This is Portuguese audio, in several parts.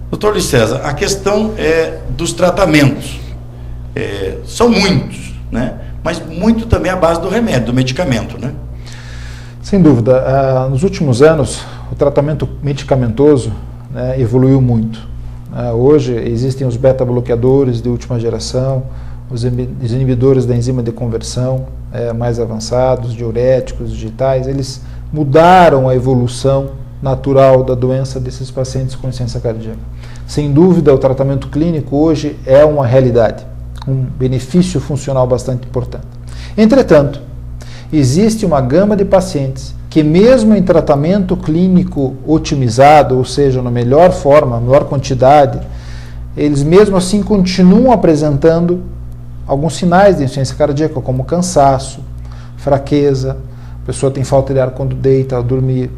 Doutor Luiz César, a questão é dos tratamentos. São muitos, né? Mas muito também à base do remédio, do medicamento, né? Sem dúvida. Nos últimos anos, o tratamento medicamentoso, né, evoluiu muito. Hoje existem os beta-bloqueadores de última geração, os inibidores da enzima de conversão mais avançados, diuréticos, digitais, eles mudaram a evolução natural da doença desses pacientes com insuficiência cardíaca. Sem dúvida, o tratamento clínico hoje é uma realidade, um benefício funcional bastante importante. Entretanto, existe uma gama de pacientes que mesmo em tratamento clínico otimizado, ou seja, na melhor forma, melhor quantidade, eles mesmo assim continuam apresentando alguns sinais de insuficiência cardíaca, como cansaço, fraqueza, a pessoa tem falta de ar quando deita, ao dormir,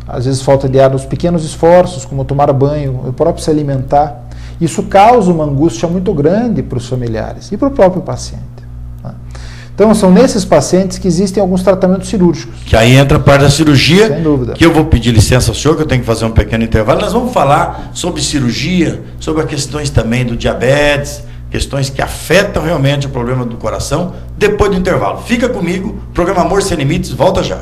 às vezes falta de ar nos pequenos esforços, como tomar banho, o próprio se alimentar. Isso causa uma angústia muito grande para os familiares e para o próprio paciente. Então, são nesses pacientes que existem alguns tratamentos cirúrgicos. Que aí entra a parte da cirurgia, sem dúvida. Que eu vou pedir licença ao senhor, que eu tenho que fazer um pequeno intervalo. Nós vamos falar sobre cirurgia, sobre as questões também do diabetes, questões que afetam realmente o problema do coração, depois do intervalo. Fica comigo, o programa Amor Sem Limites volta já.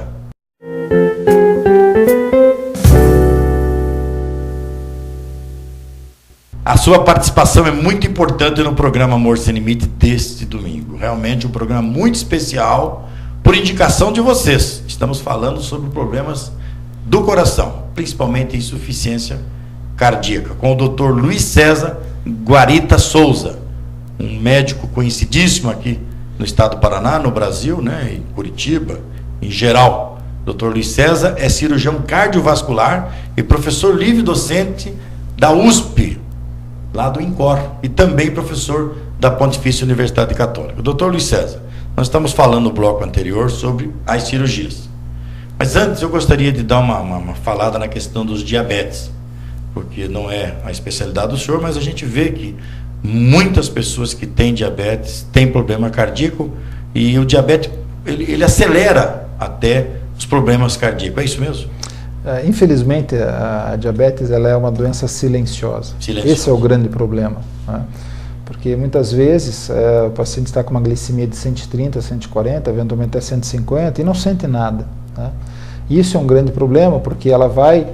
A sua participação é muito importante no programa Amor Sem Limite deste domingo. Realmente um programa muito especial, por indicação de vocês. Estamos falando sobre problemas do coração, principalmente insuficiência cardíaca, com o Dr. Luiz César Guarita Souza, um médico conhecidíssimo aqui no estado do Paraná, no Brasil, né, em Curitiba, em geral. Dr. Luiz César é cirurgião cardiovascular e professor livre docente da USP, lá do INCOR, e também professor da Pontifícia Universidade Católica. Doutor Luiz César, nós estamos falando no bloco anterior sobre as cirurgias. Mas antes eu gostaria de dar uma falada na questão dos diabetes, porque não é a especialidade do senhor, mas a gente vê que muitas pessoas que têm diabetes têm problema cardíaco, e o diabetes ele acelera até os problemas cardíacos. É isso mesmo? Infelizmente, a diabetes ela é uma doença silenciosa. Esse é o grande problema, né? Porque muitas vezes o paciente está com uma glicemia de 130, 140, eventualmente até 150 e não sente nada, né? Isso é um grande problema, porque ela vai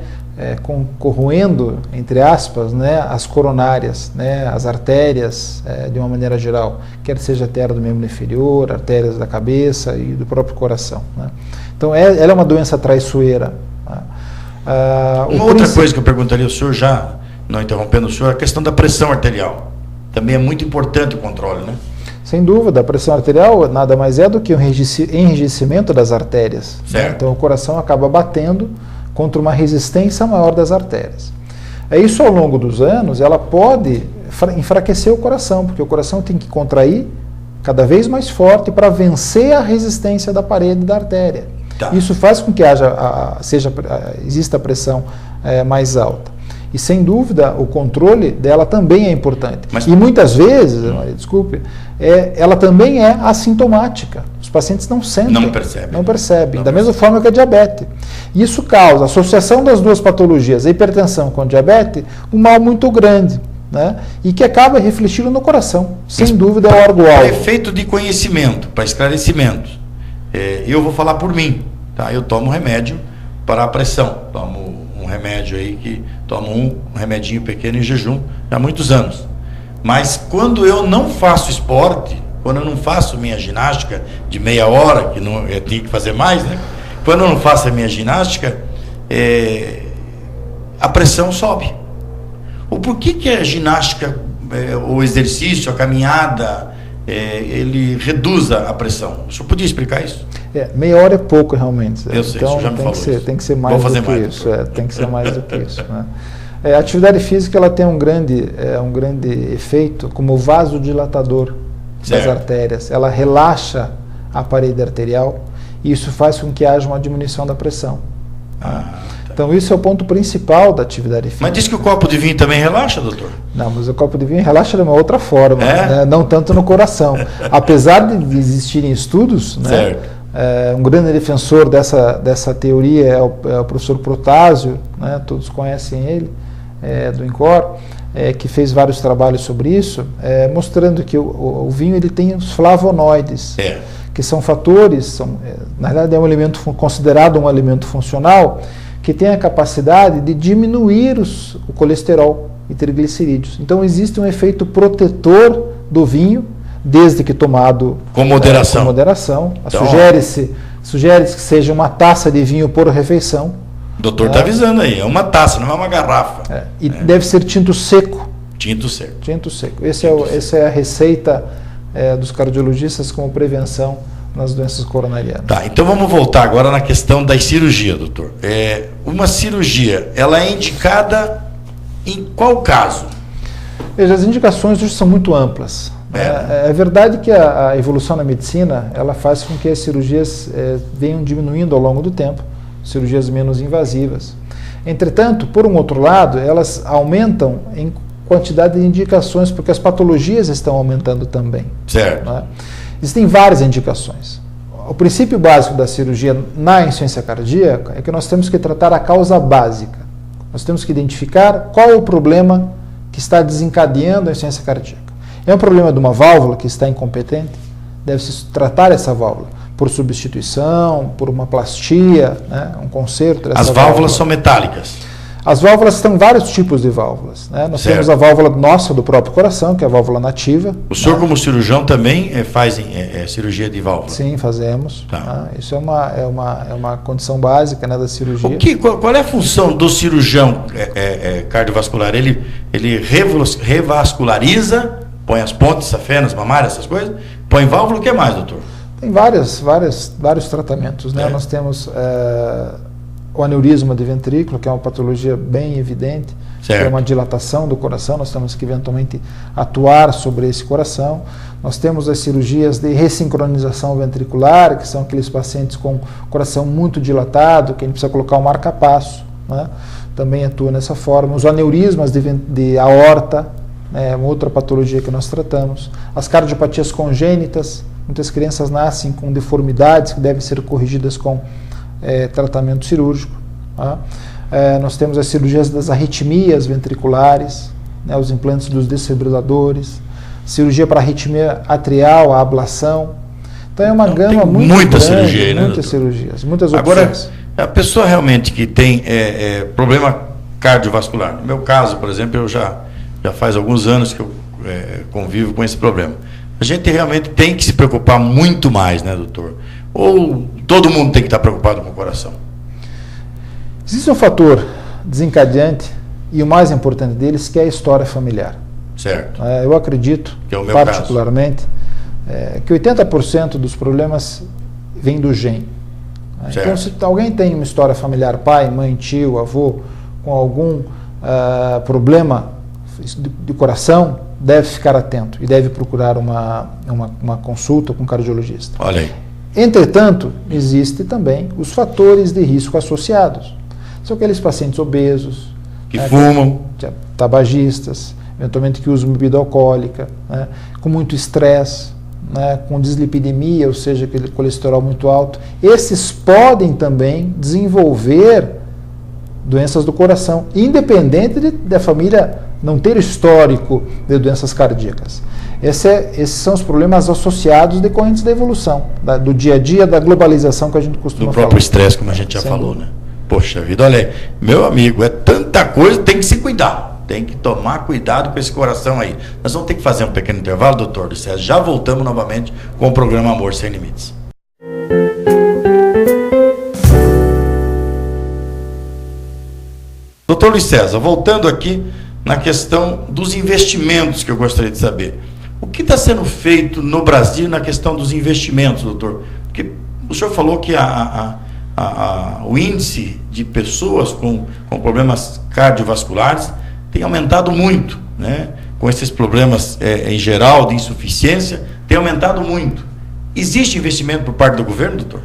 corroendo, entre aspas, né, as coronárias, né, as artérias de uma maneira geral, quer seja a artéria do membro inferior, artérias da cabeça e do próprio coração, né? Então ela é uma doença traiçoeira. Uma outra coisa que eu perguntaria ao senhor, já não interrompendo o senhor, a questão da pressão arterial. Também é muito importante o controle, né? Sem dúvida, a pressão arterial nada mais é do que um enrijecimento das artérias, né? Então o coração acaba batendo contra uma resistência maior das artérias. Isso, ao longo dos anos, ela pode enfraquecer o coração, porque o coração tem que contrair cada vez mais forte para vencer a resistência da parede da artéria. Tá. Isso faz com que exista a pressão mais alta. E, sem dúvida, o controle dela também é importante. E muitas vezes, ela também é assintomática. Os pacientes não sentem. Não percebem. Da mesma forma que a diabetes. Isso causa, a associação das duas patologias, a hipertensão com a diabetes, um mal muito grande, né? E que acaba refletindo no coração. Sem dúvida, é o órgão-alvo. Para efeito de conhecimento, para esclarecimento, eu vou falar por mim, tá? Eu tomo remédio para a pressão, tomo um remédio aí que tomo um remedinho pequeno em jejum há muitos anos. Mas quando eu não faço esporte, quando eu não faço minha ginástica de meia hora, que não, eu tinha que fazer mais, né? Quando eu não faço a minha ginástica, a pressão sobe. O porquê que a ginástica, o exercício, a caminhada, ele reduz a pressão? O senhor podia explicar isso? Meia hora é pouco, realmente. Eu sei, então, já me falou isso. Tem que ser mais do que isso. Tem que ser mais do que isso, né? A atividade física ela tem um grande efeito como vasodilatador das artérias. Ela relaxa a parede arterial e isso faz com que haja uma diminuição da pressão. Então, isso é o ponto principal da atividade física. Mas diz que o copo de vinho também relaxa, doutor? Não, mas o copo de vinho relaxa de uma outra forma, né? Não tanto no coração. Apesar de existirem estudos, né? Um grande defensor dessa teoria é o professor Protásio, né? Todos conhecem ele, do INCOR, que fez vários trabalhos sobre isso, mostrando que o vinho ele tem os flavonoides, que são fatores, na realidade é um alimento considerado um alimento funcional, que tem a capacidade de diminuir o colesterol e triglicerídeos. Então existe um efeito protetor do vinho, desde que tomado com moderação. Com moderação. Então, sugere-se que seja uma taça de vinho por refeição. O doutor está avisando aí, é uma taça, não é uma garrafa. Deve ser tinto seco. Tinto seco. Tinto seco. Essa é a receita dos cardiologistas como prevenção nas doenças coronarianas. Tá, então vamos voltar agora na questão da cirurgia, doutor. Uma cirurgia, ela é indicada em qual caso? Veja, as indicações hoje são muito amplas. É verdade que a evolução na medicina ela faz com que as cirurgias venham diminuindo ao longo do tempo, cirurgias menos invasivas. Entretanto, por um outro lado, elas aumentam em quantidade de indicações, porque as patologias estão aumentando também. Certo. Né? Existem várias indicações. O princípio básico da cirurgia na insuficiência cardíaca é que nós temos que tratar a causa básica. Nós temos que identificar qual é o problema que está desencadeando a insuficiência cardíaca. É um problema de uma válvula que está incompetente? Deve-se tratar essa válvula por substituição, por uma plastia, né? Um conserto dessa válvula. As válvulas são metálicas? As válvulas têm vários tipos de válvulas. Né? Nós temos a válvula nossa do próprio coração, que é a válvula nativa. O senhor, como cirurgião, também faz cirurgia de válvula? Sim, fazemos. Tá. Isso é uma condição básica, né, da cirurgia. Qual é a função do cirurgião cardiovascular? Ele revasculariza, põe as pontes, safenas, mamárias, essas coisas? Põe válvula, o que mais, doutor? Tem vários tratamentos. Né? Nós temos o aneurisma de ventrículo, que é uma patologia bem evidente, que é uma dilatação do coração, nós temos que eventualmente atuar sobre esse coração. Nós temos as cirurgias de ressincronização ventricular, que são aqueles pacientes com coração muito dilatado, que a gente precisa colocar um marca-passo, né? Também atua nessa forma. Os aneurismas de aorta, é uma outra patologia que nós tratamos. As cardiopatias congênitas, muitas crianças nascem com deformidades que devem ser corrigidas com tratamento cirúrgico. Tá? Nós temos as cirurgias das arritmias ventriculares, né, os implantes dos desfibriladores, cirurgia para arritmia atrial, a ablação. Então é uma gama muito muita grande, cirurgia aí, né, muitas cirurgias, muitas opções. opções. Agora, a pessoa realmente que tem problema cardiovascular, no meu caso, por exemplo, eu já faz alguns anos que eu convivo com esse problema. A gente realmente tem que se preocupar muito mais, né, doutor? Ou todo mundo tem que estar preocupado com o coração? Existe um fator desencadeante, e o mais importante deles, que é a história familiar. Certo. Eu acredito, que é o meu particularmente, que 80% dos problemas vêm do gene. Então, se alguém tem uma história familiar, pai, mãe, tio, avô, com algum problema de coração, deve ficar atento e deve procurar uma consulta com um cardiologista. Olha aí. Entretanto, existem também os fatores de risco associados. São aqueles pacientes obesos, que fumam, tabagistas, eventualmente que usam bebida alcoólica, né, com muito estresse, né, com dislipidemia, ou seja, aquele colesterol muito alto. Esses podem também desenvolver doenças do coração, independente da família não ter histórico de doenças cardíacas. Esses são os problemas associados decorrentes da evolução, do dia a dia, da globalização que a gente costuma falar. Do próprio estresse, como a gente já falou, né? Poxa vida, olha aí, meu amigo, é tanta coisa, tem que se cuidar. Tem que tomar cuidado com esse coração aí. Nós vamos ter que fazer um pequeno intervalo, doutor Luiz César. Já voltamos novamente com o programa Amor Sem Limites. Doutor Luiz César, voltando aqui na questão dos investimentos que eu gostaria de saber. O que está sendo feito no Brasil na questão dos investimentos, doutor? Porque o senhor falou que o índice de pessoas com problemas cardiovasculares tem aumentado muito, né? Com esses problemas em geral de insuficiência, tem aumentado muito. Existe investimento por parte do governo, doutor?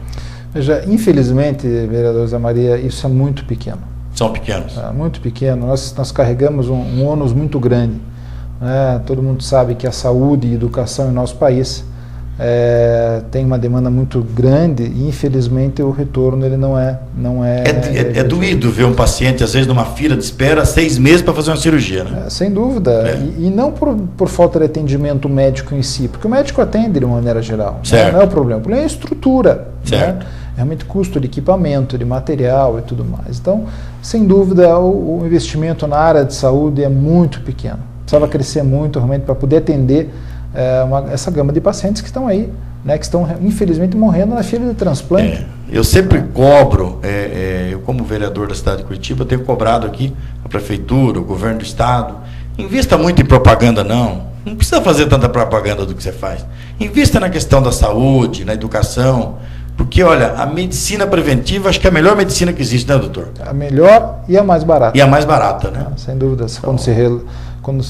Veja, infelizmente, vereador Zé Maria, isso é muito pequeno. São pequenos? Muito pequeno. Nós carregamos um ônus muito grande. Todo mundo sabe que a saúde e a educação em nosso país tem uma demanda muito grande e infelizmente o retorno ele não é doído ver um paciente às vezes numa fila de espera 6 meses para fazer uma cirurgia, né? Sem dúvida, e não por falta de atendimento médico em si, porque o médico atende de uma maneira geral, né? Não é o problema é a estrutura, né? Realmente custo de equipamento, de material e tudo mais. Então, sem dúvida, o investimento na área de saúde é muito pequeno, precisava crescer muito realmente para poder atender essa gama de pacientes que estão aí, né, que estão infelizmente morrendo na fila de transplante. Eu sempre cobro, eu como vereador da cidade de Curitiba, tenho cobrado aqui a prefeitura, o governo do estado, invista muito em propaganda não precisa fazer tanta propaganda do que você faz, invista na questão da saúde, na educação, porque olha, a medicina preventiva acho que é a melhor medicina que existe, né, doutor? A melhor e a mais barata. E a mais barata, né? Sem dúvida, quando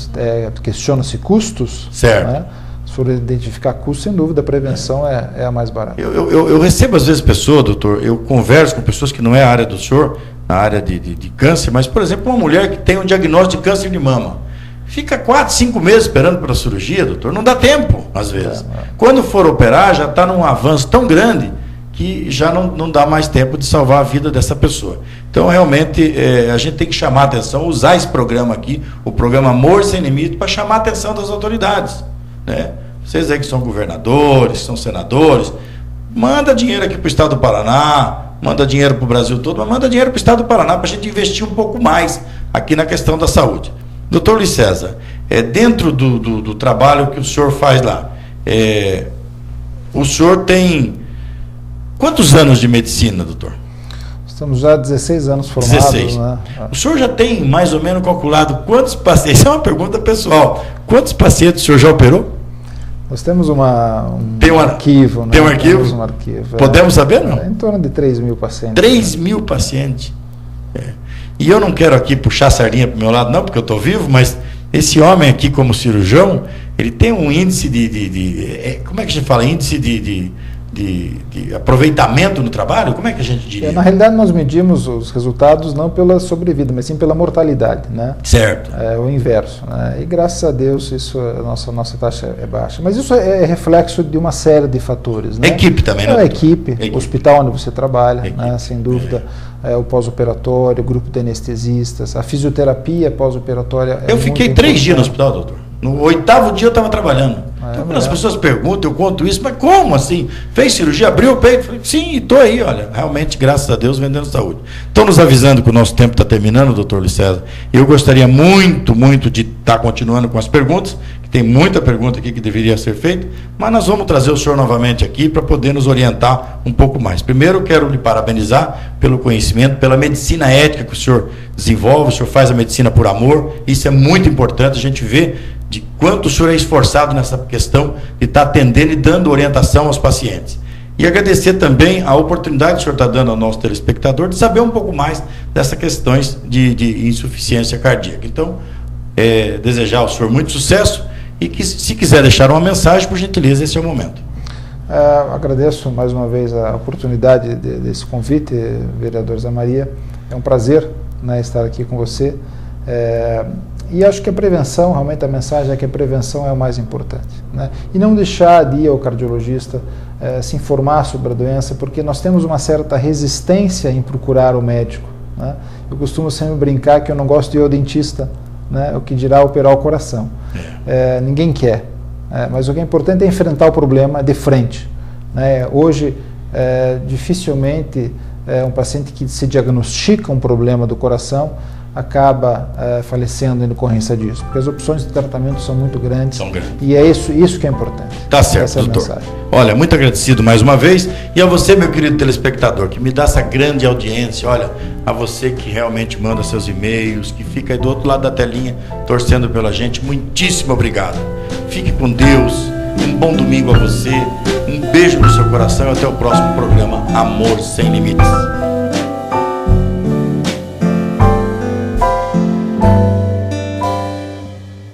questiona-se custos, certo. Né? Se for identificar custos, sem dúvida, a prevenção é a mais barata. Eu recebo às vezes pessoas, doutor, eu converso com pessoas que não é a área do senhor, na área de câncer, mas, por exemplo, uma mulher que tem um diagnóstico de câncer de mama, fica 4, 5 meses esperando pela cirurgia, doutor, não dá tempo, às vezes. Quando for operar, já está num avanço tão grande que já não dá mais tempo de salvar a vida dessa pessoa. Então, realmente, a gente tem que chamar a atenção, usar esse programa aqui, o programa Amor Sem Limite, para chamar a atenção das autoridades, né? Vocês aí que são governadores, são senadores, manda dinheiro aqui para o estado do Paraná, manda dinheiro para o Brasil todo, mas manda dinheiro para o estado do Paraná para a gente investir um pouco mais aqui na questão da saúde. Doutor Luiz César, dentro do trabalho que o senhor faz lá, o senhor tem quantos anos de medicina, doutor? Estamos já há 16 anos formados. 16. Né? O senhor já tem mais ou menos calculado quantos pacientes? Isso é uma pergunta pessoal. Quantos pacientes o senhor já operou? Nós temos um arquivo. Né? Tem um arquivo? Temos um arquivo. Podemos saber, não? Em torno de 3 mil pacientes. 3 mil pacientes. E eu não quero aqui puxar a sardinha para o meu lado, não, porque eu estou vivo, mas esse homem aqui, como cirurgião, ele tem um índice como é que a gente fala? Índice de aproveitamento no trabalho? Como é que a gente diria? Na realidade, nós medimos os resultados não pela sobrevida, mas sim pela mortalidade, né? Certo. O inverso, né? E graças a Deus a nossa taxa é baixa. Mas isso é reflexo de uma série de fatores, né? Equipe também, né? A equipe, o hospital onde você trabalha, né? Sem dúvida, o pós-operatório, o grupo de anestesistas, a fisioterapia pós-operatória. Eu fiquei 3 dias no hospital, doutor. No 8º dia eu estava trabalhando. Então, quando as pessoas perguntam, eu conto isso, mas como assim? Fez cirurgia, abriu o peito? Falei, sim, estou aí, olha, realmente, graças a Deus, vendendo saúde. Estão nos avisando que o nosso tempo está terminando, doutor Luiz César. Eu gostaria muito, muito de estar continuando com as perguntas, que tem muita pergunta aqui que deveria ser feita, mas nós vamos trazer o senhor novamente aqui para poder nos orientar um pouco mais. Primeiro, eu quero lhe parabenizar pelo conhecimento, pela medicina ética que o senhor desenvolve, o senhor faz a medicina por amor, isso é muito importante, a gente vê de quanto o senhor é esforçado nessa questão de estar atendendo e dando orientação aos pacientes. E agradecer também a oportunidade que o senhor está dando ao nosso telespectador de saber um pouco mais dessas questões de insuficiência cardíaca. Então, desejar ao senhor muito sucesso e que, se quiser deixar uma mensagem, por gentileza, esse é o momento. Agradeço mais uma vez a oportunidade desse convite, vereador Zé Maria. É um prazer, né, estar aqui com você. E acho que a prevenção, realmente a mensagem é que a prevenção é o mais importante, né? E não deixar de ir ao cardiologista, se informar sobre a doença, porque nós temos uma certa resistência em procurar o médico, né? Eu costumo sempre brincar que eu não gosto de ir ao dentista, né? O que dirá operar o coração. Ninguém quer, mas o que é importante é enfrentar o problema de frente, né? Hoje, dificilmente um paciente que se diagnostica um problema do coração acaba falecendo em decorrência disso, porque as opções de tratamento são muito grandes. São grandes. E é isso que é importante. Tá certo, essa doutor. Mensagem. Olha, muito agradecido mais uma vez, e a você, meu querido telespectador, que me dá essa grande audiência, olha, a você que realmente manda seus e-mails, que fica aí do outro lado da telinha, torcendo pela gente, muitíssimo obrigado. Fique com Deus, um bom domingo a você, um beijo no seu coração e até o próximo programa Amor Sem Limites.